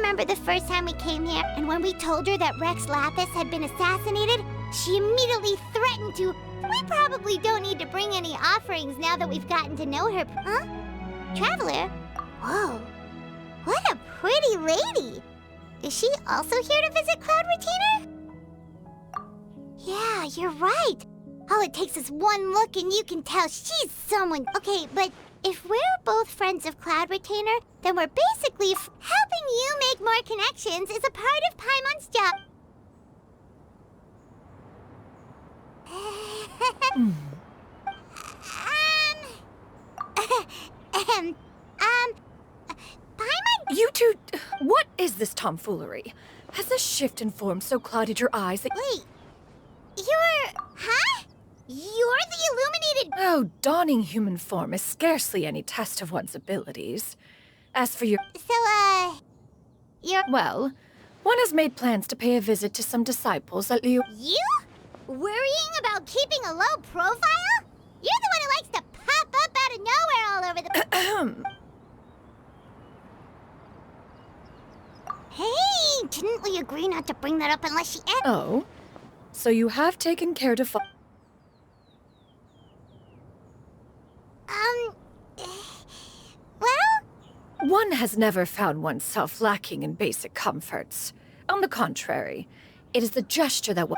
remember the first time we came here, and when we told her that Rex Lapis had been assassinated, she immediately threatened to... We probably don't need to bring any offerings now that we've gotten to know her. Huh? Traveler? Whoa. What a pretty lady. Is she also here to visit Cloud Retainer? Yeah, you're right. All it takes is one look and you can tell she's someone. Okay, but if we're both friends of Cloud Retainer, then we're basically helping you make more connections is a part of Paimon's job. Paimon? You two, what is this tomfoolery? Has the shift in form so clouded your eyes that— Wait, you're... Huh? You're the illuminated... Oh, donning human form is scarcely any test of one's abilities. As for your... So, you're... Well, one has made plans to pay a visit to some disciples at Liu... You? Worrying about keeping a low profile? You're the one who likes to pop up out of nowhere all over the... Hey, didn't we agree not to bring that up unless she... Oh? So you have taken care to well... One has never found oneself lacking in basic comforts. On the contrary, it is the gesture that That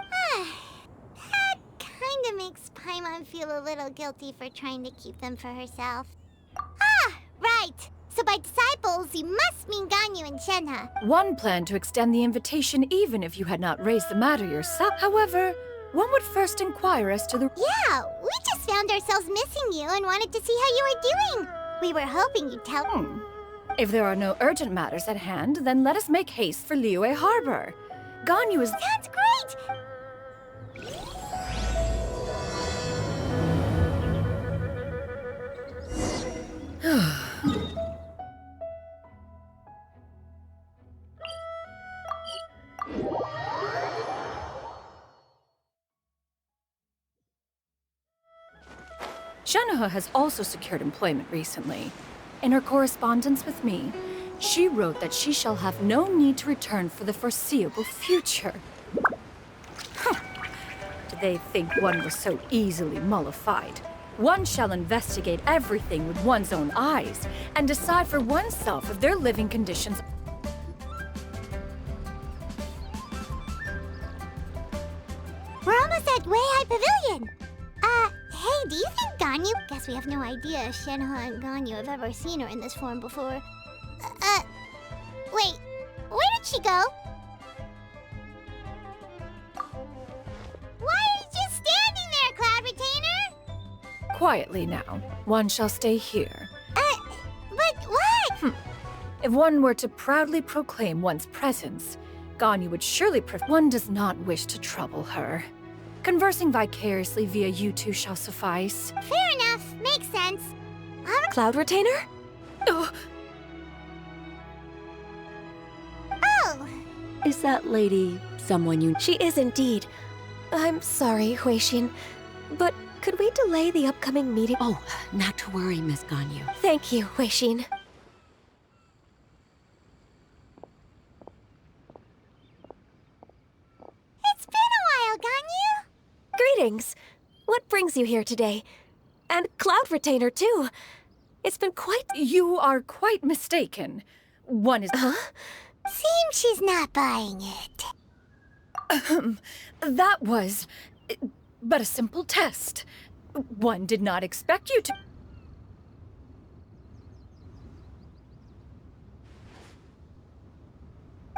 kinda makes Paimon feel a little guilty for trying to keep them for herself. Ah, right! So by disciples, you must mean Ganyu and Shenhe. One planned to extend the invitation even if you had not raised the matter yourself. However, one would first inquire as to the... Yeah, we just found ourselves missing you and wanted to see how you were doing. We were hoping you'd tell... If there are no urgent matters at hand, then let us make haste for Liyue Harbor. Ganyu is... Sounds great! Shenhe has also secured employment recently. In her correspondence with me, she wrote that she shall have no need to return for the foreseeable future. Did they think one was so easily mollified? One shall investigate everything with one's own eyes and decide for oneself if their living conditions... We're almost at Weihai Pavilion! Hey, do you think Ganyu... Guess we have no idea if Shenhe and Ganyu have ever seen her in this form before. Wait, where did she go? Why are you just standing there, Cloud Retainer? Quietly now. One shall stay here. But what? If one were to proudly proclaim one's presence, Ganyu would surely one does not wish to trouble her. Conversing vicariously via you two shall suffice. Fair enough. Makes sense. Cloud Retainer? Oh. Oh! Is that lady someone you... She is indeed. I'm sorry, Huixin, but could we delay the upcoming meeting? Oh, not to worry, Miss Ganyu. Thank you, Huixin. It's been a while, Ganyu! Greetings. What brings you here today? And Cloud Retainer, too. It's been quite... You are quite mistaken. One is... Huh? Seems she's not buying it. That was... but a simple test. One did not expect you to...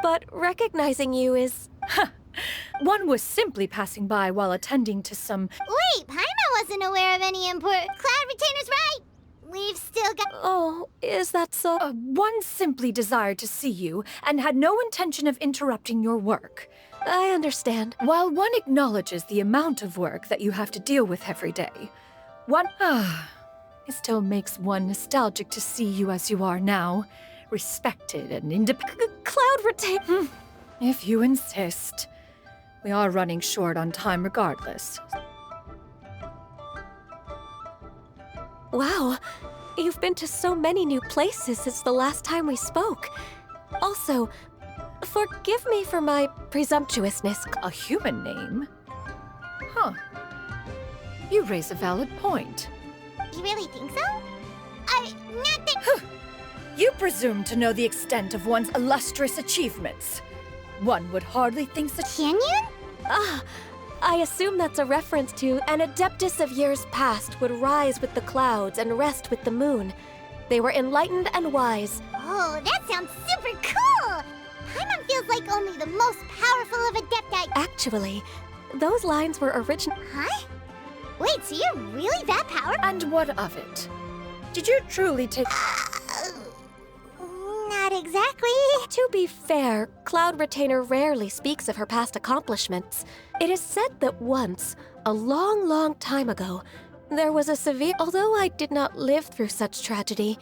But recognizing you is... One was simply passing by while attending to some... Wait, Paimon wasn't aware of any important... Cloud Retainer's right! We've still got... Oh, is that so? One simply desired to see you and had no intention of interrupting your work. I understand. While one acknowledges the amount of work that you have to deal with every day, one... it still makes one nostalgic to see you as you are now, respected and independent. Cloud Retainer... If you insist. We are running short on time regardless. Wow, you've been to so many new places since the last time we spoke. Also, Forgive me for my presumptuousness. A human name? Huh. You raise a valid point. You really think so? Not that... You presume to know the extent of one's illustrious achievements. One would hardly think such... Canyon? I assume that's a reference to an adeptus of years past would rise with the clouds and rest with the moon. They were enlightened and wise. Oh, that sounds super cool! Paimon feels like only the most powerful of Adepti... Actually, those lines were original. Huh? Wait, so you're really that powerful? And what of it? Did you truly take... Not exactly. To be fair, Cloud Retainer rarely speaks of her past accomplishments. It is said that once, a long, long time ago, there was a severe... Although I did not live through such tragedy,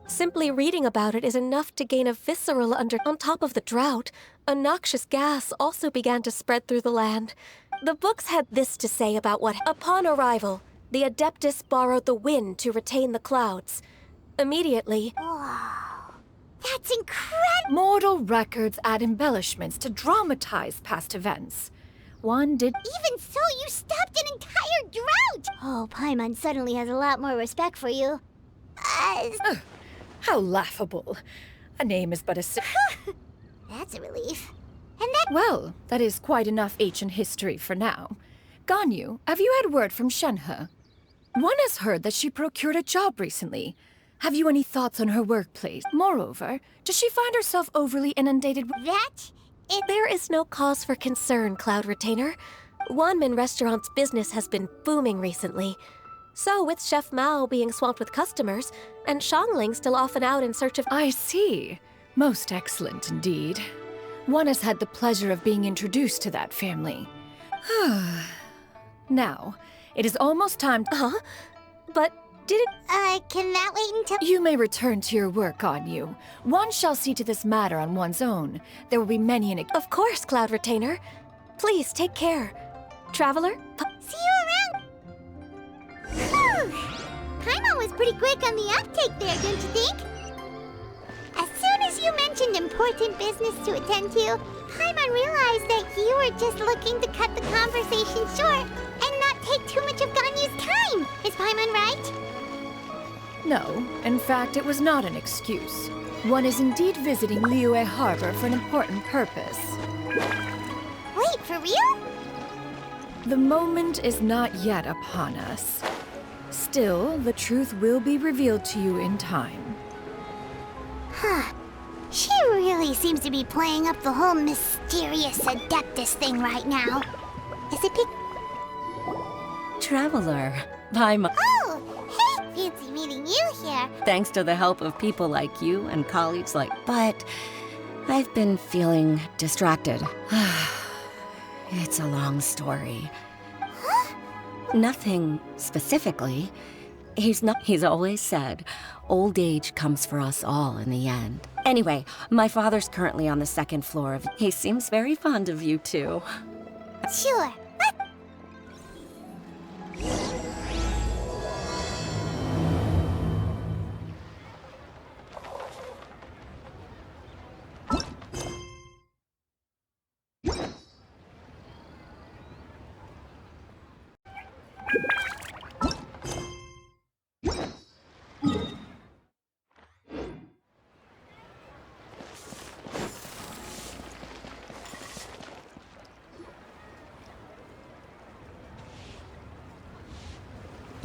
simply reading about it is enough to gain a visceral On top of the drought, a noxious gas also began to spread through the land. The books had this to say about what... Upon arrival, the Adeptus borrowed the wind to retain the clouds. Immediately... Wow. That's incredible! Mortal records add embellishments to dramatize past events. One did... Even so, you stopped an entire drought! Oh, Paimon suddenly has a lot more respect for you. How laughable. A name is but a... That's a relief. And that... Well, that is quite enough ancient history for now. Ganyu, have you had word from Shenhe? One has heard that she procured a job recently. Have you any thoughts on her workplace? Moreover, does she find herself overly inundated with... There is no cause for concern, Cloud Retainer. Wanmin Restaurant's business has been booming recently. So, with Chef Mao being swamped with customers, and Shangling still off and out in search of... I see. Most excellent indeed. One has had the pleasure of being introduced to that family. Now, it is almost time... But didn't... can that wait until... You may return to your work, Ganyu. One shall see to this matter on one's own. There will be many an... Of course, Cloud Retainer. Please, take care. Traveler? See you around! Whew. Paimon was pretty quick on the uptake there, don't you think? As soon as you mentioned important business to attend to, Paimon realized that you were just looking to cut the conversation short and not take too much of Ganyu's time. Is Paimon right? No, in fact, it was not an excuse. One is indeed visiting Liyue Harbor for an important purpose. Wait, for real? The moment is not yet upon us. Still, the truth will be revealed to you in time. Huh. She really seems to be playing up the whole mysterious Adeptus thing right now. Is it Traveler, Paimon. Oh, hey! Fancy meeting you here. Thanks to the help of people like you and colleagues like... But I've been feeling distracted. It's a long story. Huh? Nothing specifically. He's always said, old age comes for us all in the end. Anyway, my father's currently on the second floor of... He seems very fond of you, too. Sure.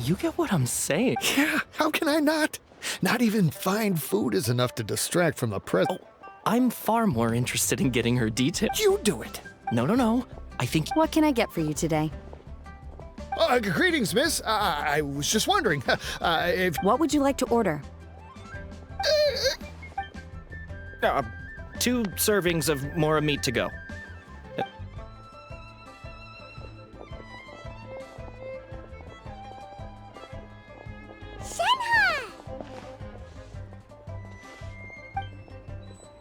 You get what I'm saying? Yeah, how can I not? Not even fine food is enough to distract from the present. Oh, I'm far more interested in getting her details. You do it. No. I think... What can I get for you today? Greetings, miss. I was just wondering if... What would you like to order? 2 servings of more meat to go.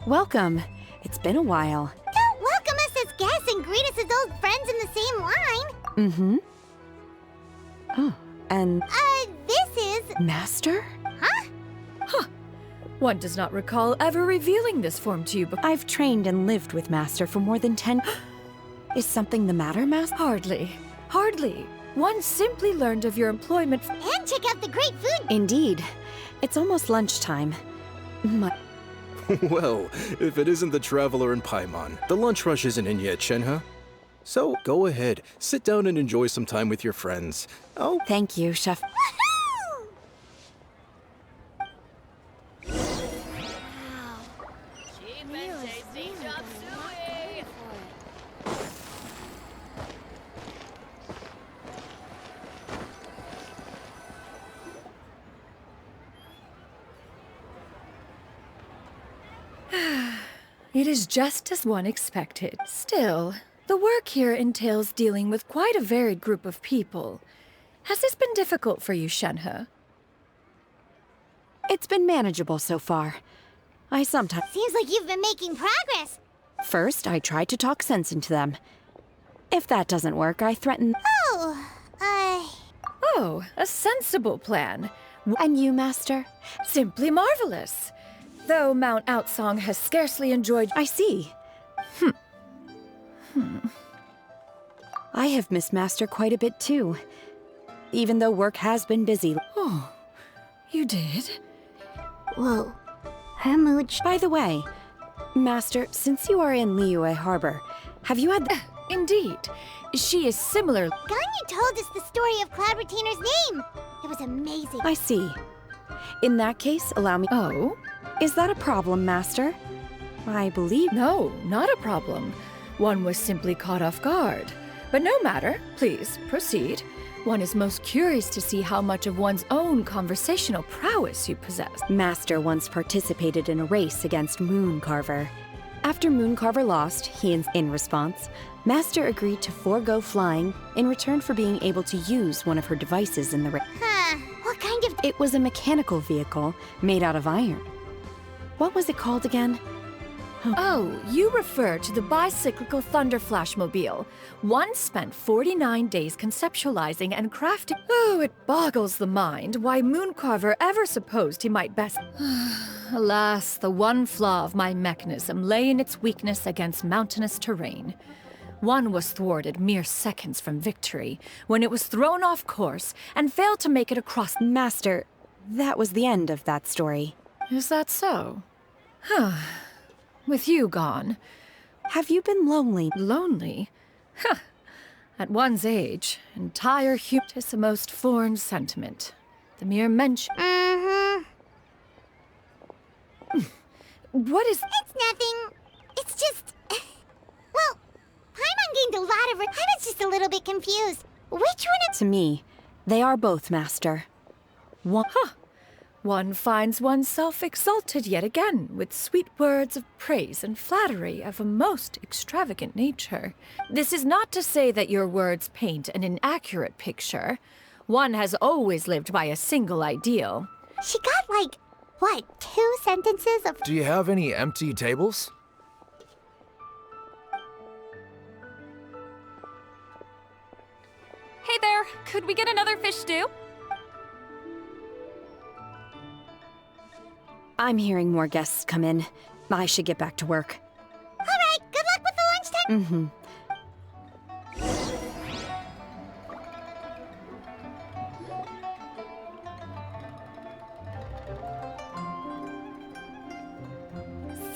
Welcome. It's been a while. Don't welcome us as guests and greet us as old friends in the same line. Mm-hmm. Oh, and... This is... Master? Huh? One does not recall ever revealing this form to you before. I've trained and lived with Master for more than 10... Is something the matter, Master? Hardly. Hardly. One simply learned of your employment. And check out the great food. Indeed. It's almost lunchtime. Well, if it isn't the Traveler and Paimon, the lunch rush isn't in yet, Shenhe. So go ahead, sit down and enjoy some time with your friends. Oh, Thank you, Chef. It is just as one expected. Still, the work here entails dealing with quite a varied group of people. Has this been difficult for you, Shenhe? It's been manageable so far. I sometimes... Seems like you've been making progress. First, I try to talk sense into them. If that doesn't work, I threaten... Oh, a sensible plan. And you, Master? Simply marvelous. Though Mount Outsong has scarcely enjoyed... I see. I have missed Master quite a bit too. Even though work has been busy. Oh, you did? Whoa. Her mood... By the way, Master, since you are in Liyue Harbor, have you had... Indeed. She is similar... Ganyu told us the story of Cloud Retainer's name. It was amazing. I see. In that case, allow me... Oh? Is that a problem, Master? I believe... No, not a problem. One was simply caught off guard. But no matter. Please, proceed. One is most curious to see how much of one's own conversational prowess you possess. Master once participated in a race against Mooncarver. After Mooncarver lost, in response, Master agreed to forego flying in return for being able to use one of her devices in the race. Huh. What kind of... It was a mechanical vehicle made out of iron. What was it called again? Oh, you refer to the bicyclical Thunder Flashmobile. One spent 49 days conceptualizing and crafting... Oh, it boggles the mind why Mooncarver ever supposed he might best... Alas, the one flaw of my mechanism lay in its weakness against mountainous terrain. One was thwarted mere seconds from victory, when it was thrown off course and failed to make it across... Master, that was the end of that story. Is that so? Huh. With you gone. Have you been lonely? Lonely? Huh. At one's age, entire human is a most foreign sentiment. The mere mention... What is... It's nothing. It's just... Well, Paimon gained a lot of... I was just a little bit confused. Which one... To me, they are both, Master. One finds oneself exalted yet again with sweet words of praise and flattery of a most extravagant nature. This is not to say that your words paint an inaccurate picture. One has always lived by a single ideal. She got like, what, 2 sentences of... Do you have any empty tables? Hey there, could we get another fish stew? I'm hearing more guests come in. I should get back to work. All right, good luck with the lunchtime.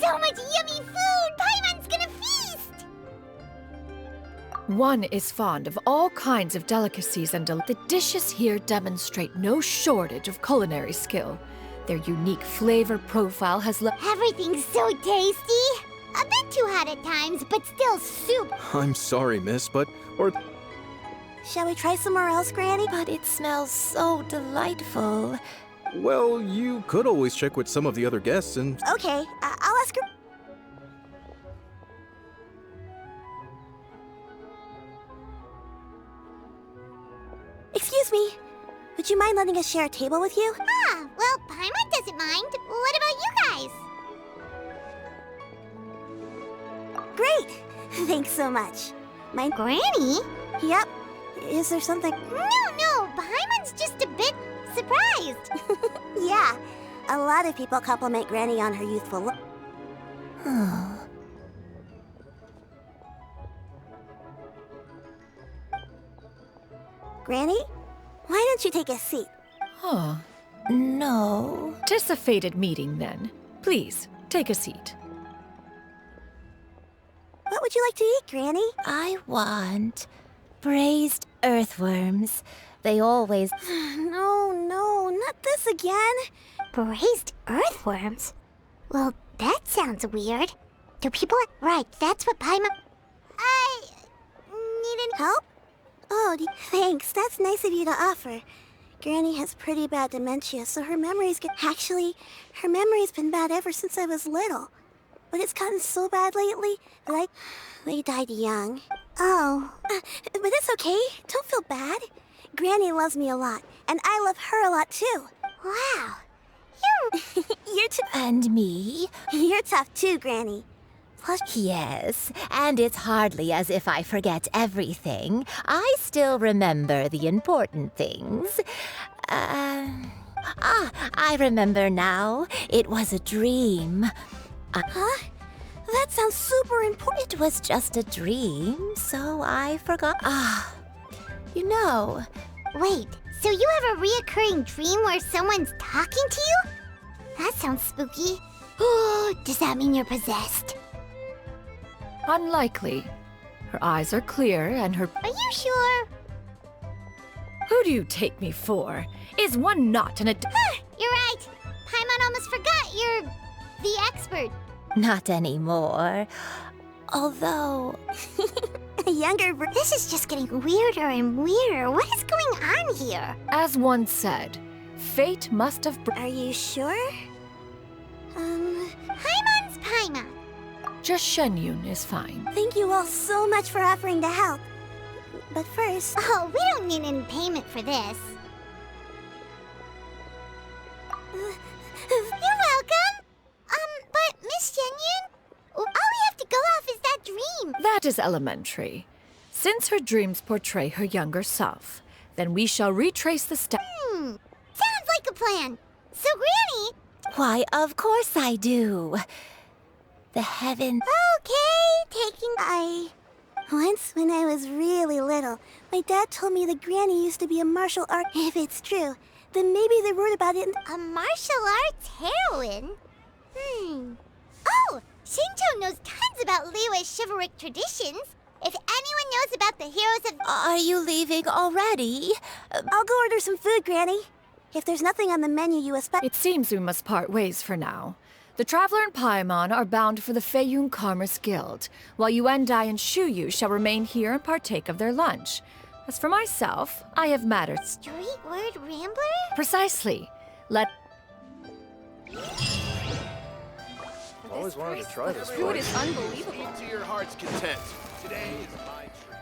So much yummy food! Paimon's gonna feast! One is fond of all kinds of delicacies and the dishes here demonstrate no shortage of culinary skill. Their unique flavor profile has left... Everything's so tasty! A bit too hot at times, but still soup. I'm sorry, miss, but... Shall we try somewhere else, Granny? But it smells so delightful. Well, you could always check with some of the other guests and... Okay, I'll ask her. Excuse me. Would you mind letting us share a table with you? Ah, well, Paimon doesn't mind. What about you guys? Great! Thanks so much. My Granny? Yep. Is there something? No, Paimon's just a bit surprised. Yeah. A lot of people compliment Granny on her youthful look. Granny, why don't you take a seat? Huh. No. Tis a fated meeting, then. Please, take a seat. What would you like to eat, Granny? I want braised earthworms. They always... No, not this again. Braised earthworms? Well, that sounds weird. Do people... Right, that's what Paimon... I... needed... Help? Oh, thanks. That's nice of you to offer. Granny has pretty bad dementia, so her memories get... Actually, her memory's been bad ever since I was little. But it's gotten so bad lately that they died young. Oh. But it's okay. Don't feel bad. Granny loves me a lot, and I love her a lot too. Wow. You're And me? You're tough too, Granny. Plus... Yes, and it's hardly as if I forget everything. I still remember the important things. I remember now. It was a dream. Huh? That sounds super important. It was just a dream, so I forgot. You know. Wait, so you have a reoccurring dream where someone's talking to you? That sounds spooky. Oh, does that mean you're possessed? Unlikely. Her eyes are clear and her... Are you sure? Who do you take me for? Is one not an You're right. Paimon almost forgot you're the expert. Not anymore. Although... A younger This is just getting weirder and weirder. What is going on here? As one said, fate must have... Are you sure? Paimon's Paimon. Just Shenyun is fine. Thank you all so much for offering to help. But first... Oh, we don't need any payment for this. You're welcome. But Miss Shenyun, all we have to go off is that dream. That is elementary. Since her dreams portray her younger self, then we shall retrace the steps. Sounds like a plan. So, Granny... Why, of course I do. The heaven... Okay, taking... Once, when I was really little, my dad told me that Granny used to be a martial art... If it's true, then maybe they wrote about it in... A martial arts heroine? Oh, Shinjo knows tons about Liyue's chivalric traditions. If anyone knows about the heroes of... Are you leaving already? I'll go order some food, Granny. If there's nothing on the menu you expect... It seems we must part ways for now. The Traveler and Paimon are bound for the Feiyun Commerce Guild, while Yuendai and Shuyu shall remain here and partake of their lunch. As for myself, I have matters... Street word rambler? Precisely. Let... Always wanted to try this Food is unbelievable. Eat to your heart's content. Today is my treat.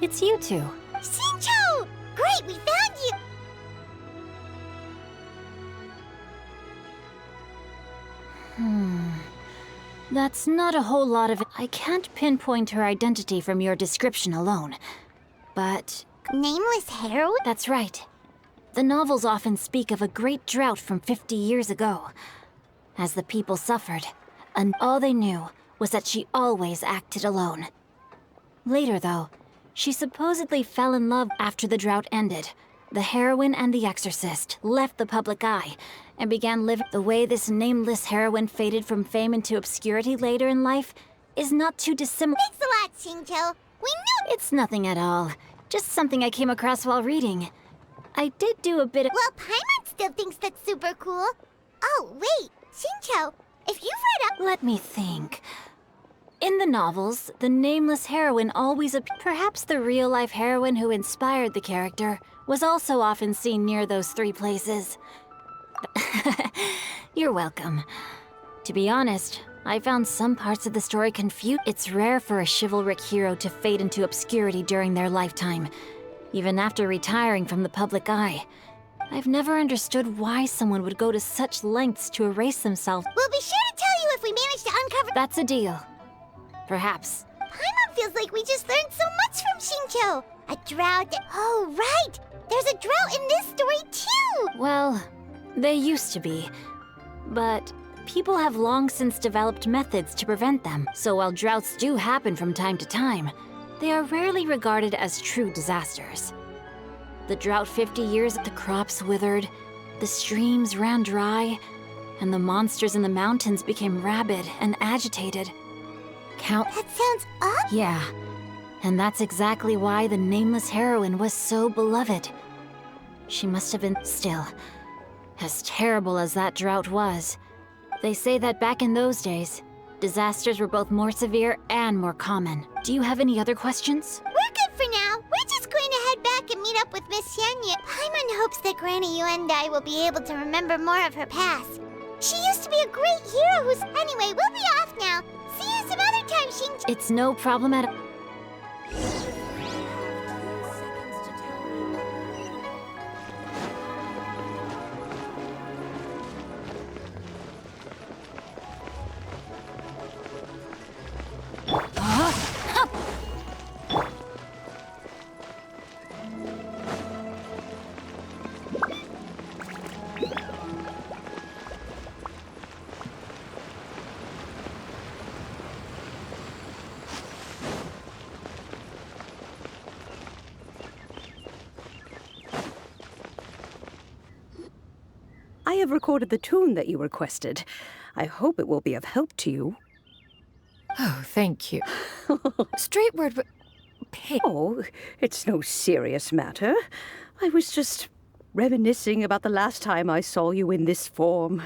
It's you two. Shinjo! Great, we found you! That's not a whole lot of it. I can't pinpoint her identity from your description alone. But... Nameless heroine? That's right. The novels often speak of a great drought from 50 years ago. As the people suffered, and all they knew was that she always acted alone. Later, though, she supposedly fell in love after the drought ended. The heroine and the exorcist left the public eye and began living. The way this nameless heroine faded from fame into obscurity later in life is not too dissimilar. Thanks a lot, Shinjo. We knew... It's nothing at all. Just something I came across while reading. I did do a bit of... Well, Paimon still thinks that's super cool. Oh, Oh, wait! Xingqiu, if you've read up... Let me think. In the novels, the nameless heroine always perhaps the real-life heroine who inspired the character was also often seen near those three places. You're welcome. To be honest, I found some parts of the story confusing. It's rare for a chivalric hero to fade into obscurity during their lifetime, even after retiring from the public eye. I've never understood why someone would go to such lengths to erase themselves. We'll be sure to tell you if we manage to uncover... That's a deal. Perhaps. Paimon feels like we just learned so much from Xingqiu. A drought... Oh, right! There's a drought in this story, too! Well, they used to be. But people have long since developed methods to prevent them. So while droughts do happen from time to time, they are rarely regarded as true disasters. The drought 50 years, the crops withered, the streams ran dry, and the monsters in the mountains became rabid and agitated. That sounds odd. Yeah, and that's exactly why the nameless heroine was so beloved. She must have been still. As terrible as that drought was, they say that back in those days, disasters were both more severe and more common. Do you have any other questions? We're good for now. We're just going to head back and meet up with Miss Xianye. Paimon hopes that Granny Yuendai will be able to remember more of her past. She used to be a great hero who's... Anyway, we'll be off now. See you some other time, Xingqiu. It's no problem at all. I have recorded the tune that you requested. I hope it will be of help to you. Oh, thank you. Straightward, but... Oh, it's no serious matter. I was just reminiscing about the last time I saw you in this form.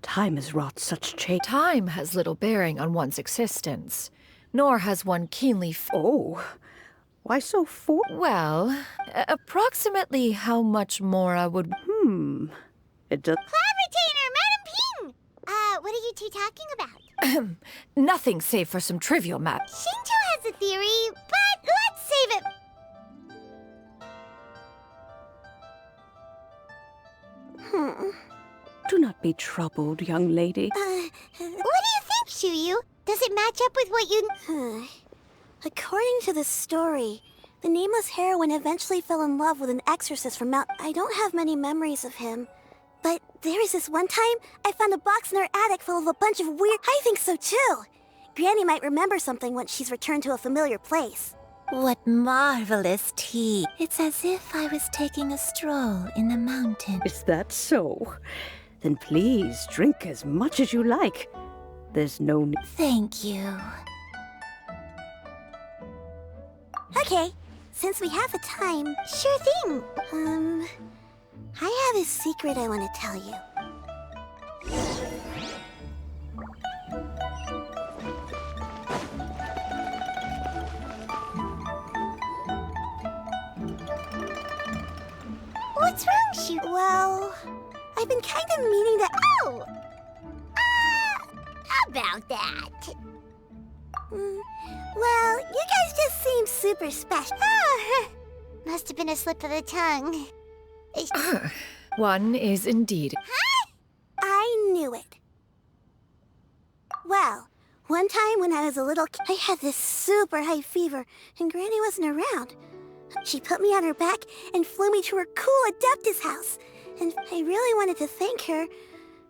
Time has wrought such change. Time has little bearing on one's existence, nor has one keenly... Oh, why so Well, approximately how much more I would... It does... Cloud Retainer, Madam Ping! What are you two talking about? Nothing save for some trivial matters. Xingqiu has a theory, but let's save it... Do not be troubled, young lady. What do you think, Shuyu? Does it match up with what you... According to the story, the nameless heroine eventually fell in love with an exorcist from Mount... I don't have many memories of him. But there was this one time I found a box in her attic full of a bunch of weird... I think so too! Granny might remember something once she's returned to a familiar place. What marvelous tea. It's as if I was taking a stroll in the mountain. Is that so? Then please drink as much as you like. There's no need. Thank you. Okay, since we have the time... Sure thing. I have a secret I want to tell you. What's wrong, Shu? Well, I've been kind of meaning to... Oh! About that. Well, you guys just seem super special. Must have been a slip of the tongue. One is indeed. Huh? I knew it. Well, one time when I was a little kid, I had this super high fever, and Granny wasn't around. She put me on her back and flew me to her cool Adeptus house. And I really wanted to thank her,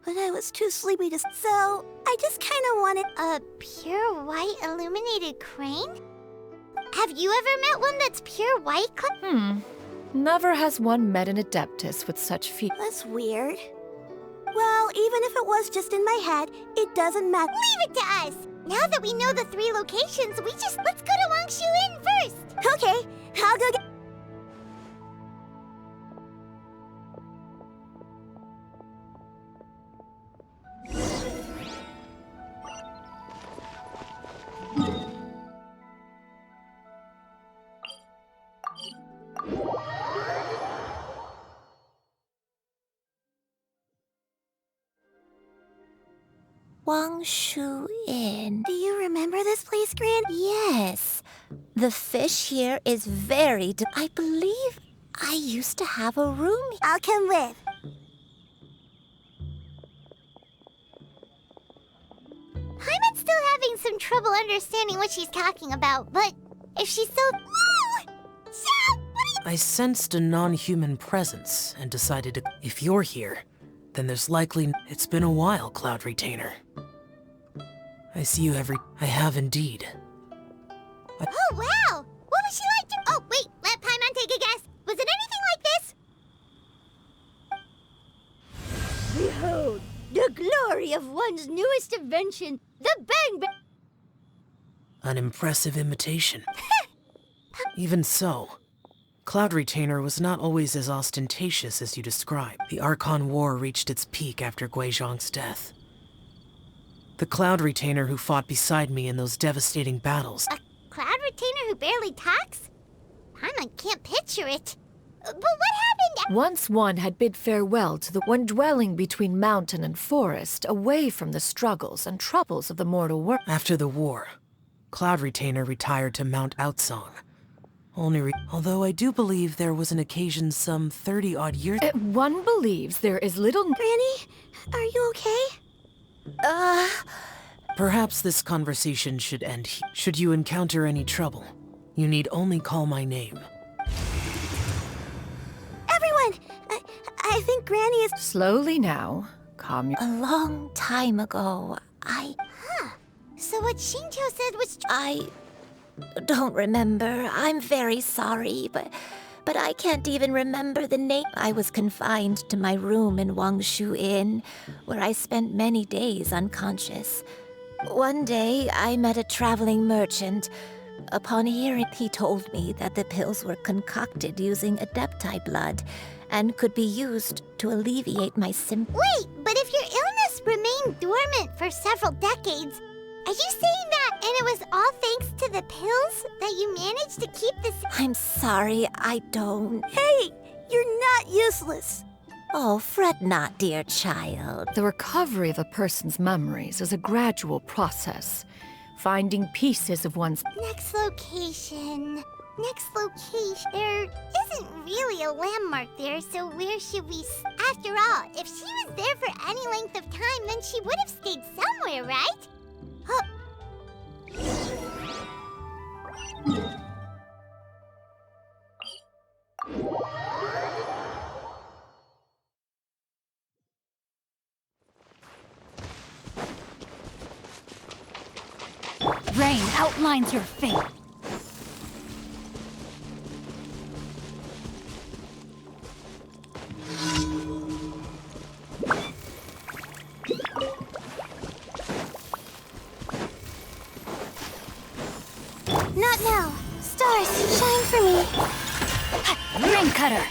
but I was too sleepy to... So, I just kind of wanted... A pure white illuminated crane? Have you ever met one that's pure white? Never has one met an Adeptus with such feet. That's weird. Well, even if it was just in my head, it doesn't matter. Leave it to us! Now that we know the 3 locations, let's go to Wangshu Inn first! Okay, I'll go get... Wangshu Inn. Do you remember this place, Gran? Yes. The fish here is very I believe I used to have a room. I'll come with. Paimon's still having some trouble understanding what she's talking about, but if she's so... Whoa! So, I sensed a non-human presence and decided to... If you're here, then there's likely... It's been a while, Cloud Retainer. I see you every... I have indeed. Oh, wow! What was she like to... Oh, wait, let Paimon take a guess. Was it anything like this? Behold, the glory of one's newest invention, the Bang Bang! An impressive imitation. Even so, Cloud Retainer was not always as ostentatious as you describe. The Archon War reached its peak after Guizhong's death. The Cloud Retainer who fought beside me in those devastating battles. A Cloud Retainer who barely talks? Paimon can't picture it. But what happened? Once one had bid farewell to the one dwelling between mountain and forest, away from the struggles and troubles of the mortal world. After the war, Cloud Retainer retired to Mount Outsong. Although I do believe there was an occasion some 30-odd years... One believes there is little... Granny, are you okay? Perhaps this conversation should end here. Should you encounter any trouble, you need only call my name. Everyone! I think Granny is... Slowly now. Calm your... A long time ago, Huh. So what Xingqiu said was... I don't remember. I'm very sorry, but I can't even remember the name. I was confined to my room in Wangshu Inn, where I spent many days unconscious. One day, I met a traveling merchant. Upon hearing, he told me that the pills were concocted using Adepti blood and could be used to alleviate my symptoms. Wait, but if your illness remained dormant for several decades, are you saying that and it was all thanks to the pills that you managed to keep this... I'm sorry, I don't... Hey, you're not useless. Oh, fret not, dear child. The recovery of a person's memories is a gradual process. Finding pieces of one's... Next location. There isn't really a landmark there, so where should we... After all, if she was there for any length of time, then she would have stayed somewhere, right? Huh. Rain outlines your fate. Not now. Stars, shine for me. Ring cutter.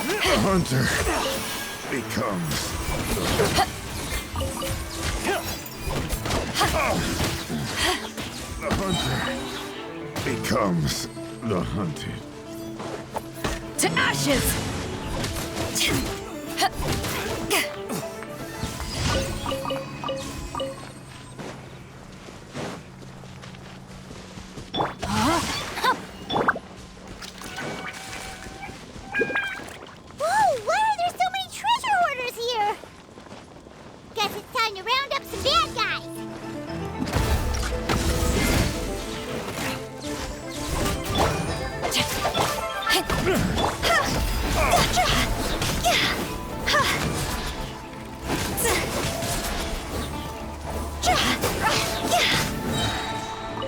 The hunter becomes... The hunter becomes the hunted. To ashes! Whoa, why are there so many treasure hoarders here? Guess it's time to round up some bad guys.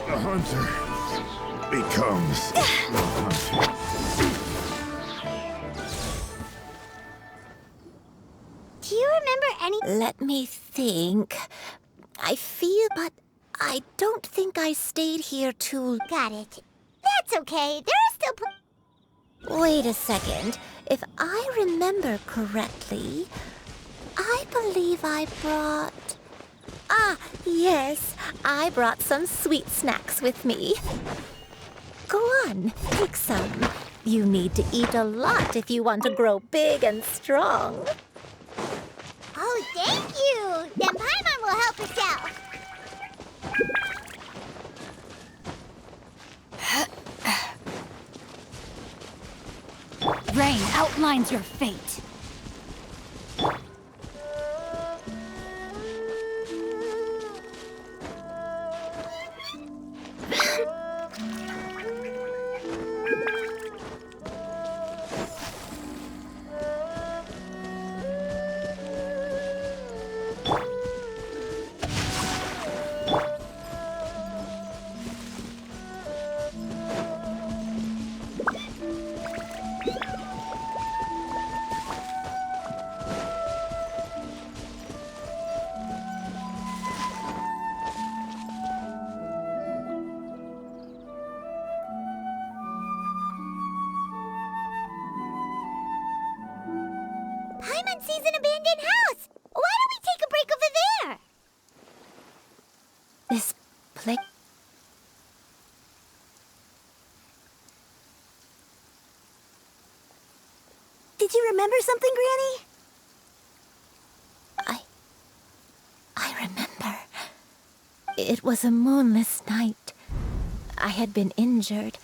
The hunter becomes the hunted. Do you remember any... Let me think. I feel, but I don't think I stayed here too... Got it. That's okay. There are still... Wait a second. If I remember correctly, I believe I brought... Ah, yes. I brought some sweet snacks with me. Go on, take some. You need to eat a lot if you want to grow big and strong. I'll Oh, thank you! Then Paimon will help us out. Rain outlines your fate. Paimon sees an abandoned house! Why don't we take a break over there? This place... Did you remember something, Granny? I remember. It was a moonless night. I had been injured,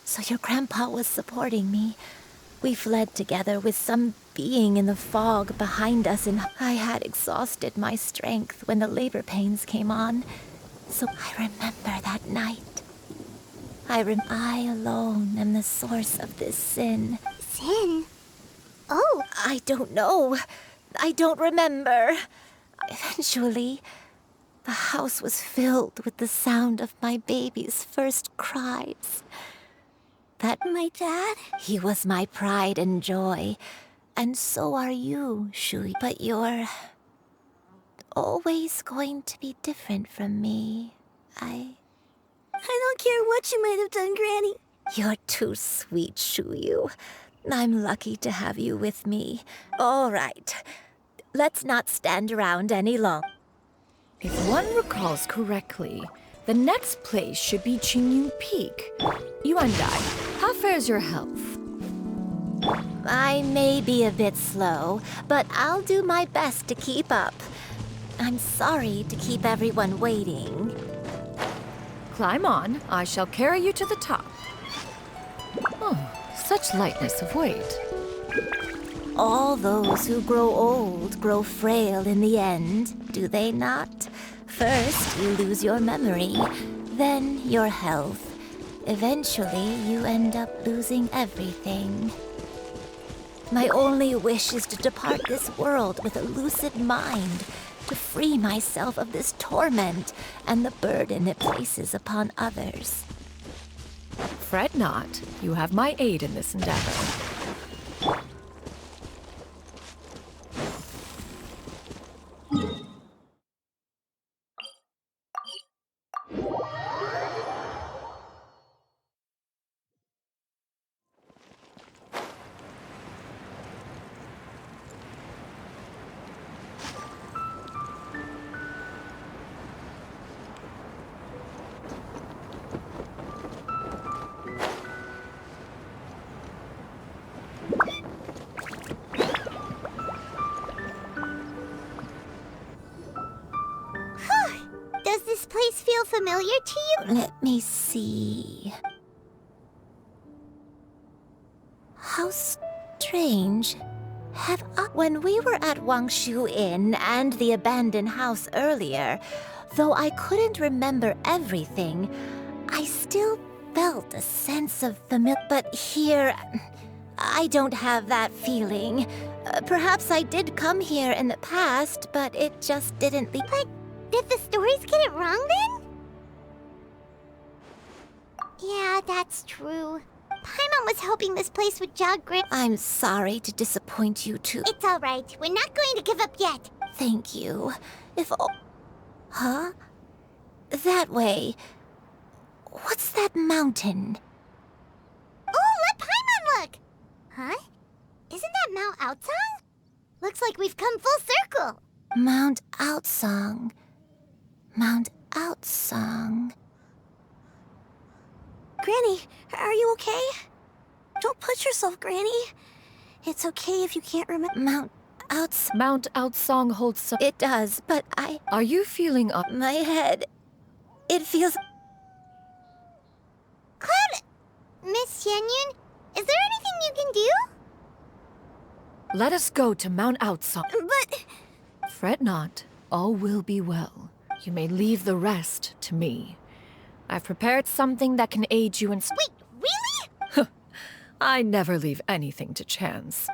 so your grandpa was supporting me. We fled together with some being in the fog behind us, and I had exhausted my strength when the labor pains came on. So I remember that night. I alone am the source of this sin. Sin? Oh. I don't know. I don't remember. Eventually, the house was filled with the sound of my baby's first cries. My dad? He was my pride and joy. And so are you, Shui. But you're always going to be different from me. I don't care what you might have done, Granny. You're too sweet, Shuyu. I'm lucky to have you with me. All right. Let's not stand around any longer. If one recalls correctly, the next place should be Qingyun Peak. Yuandai, how fares your health? I may be a bit slow, but I'll do my best to keep up. I'm sorry to keep everyone waiting. Climb on. I shall carry you to the top. Oh, such lightness of weight. All those who grow old grow frail in the end, do they not? First, you lose your memory, then your health. Eventually, you end up losing everything. My only wish is to depart this world with a lucid mind, to free myself of this torment and the burden it places upon others. Fret not. You have my aid in this endeavor. Does this place feel familiar to you? Let me see. How strange. When we were at Wangshu Inn and the abandoned house earlier, though I couldn't remember everything, I still felt a sense of familiar. But here, I don't have that feeling. Perhaps I did come here in the past, but it just didn't leave. But did the stories get it wrong then? Yeah, that's true. Paimon was hoping this place would jog grip. I'm sorry to disappoint you too. It's all right. We're not going to give up yet. Thank you. Huh? That way. What's that mountain? Oh, let Paimon look! Huh? Isn't that Mount Outsong? Looks like we've come full circle. Mount Outsong. Mount Outsong. Granny, are you okay? Don't push yourself, Granny. It's okay if you can't remember. Mount Outside. Mount Outsong holds some. It does, but I. Are you feeling up? My head. It feels. Cloud, Miss Xianyun, is there anything you can do? Let us go to Mount Outsong. But. Fret not. All will be well. You may leave the rest to me. I've prepared something that can aid you in. Wait, really? I never leave anything to chance.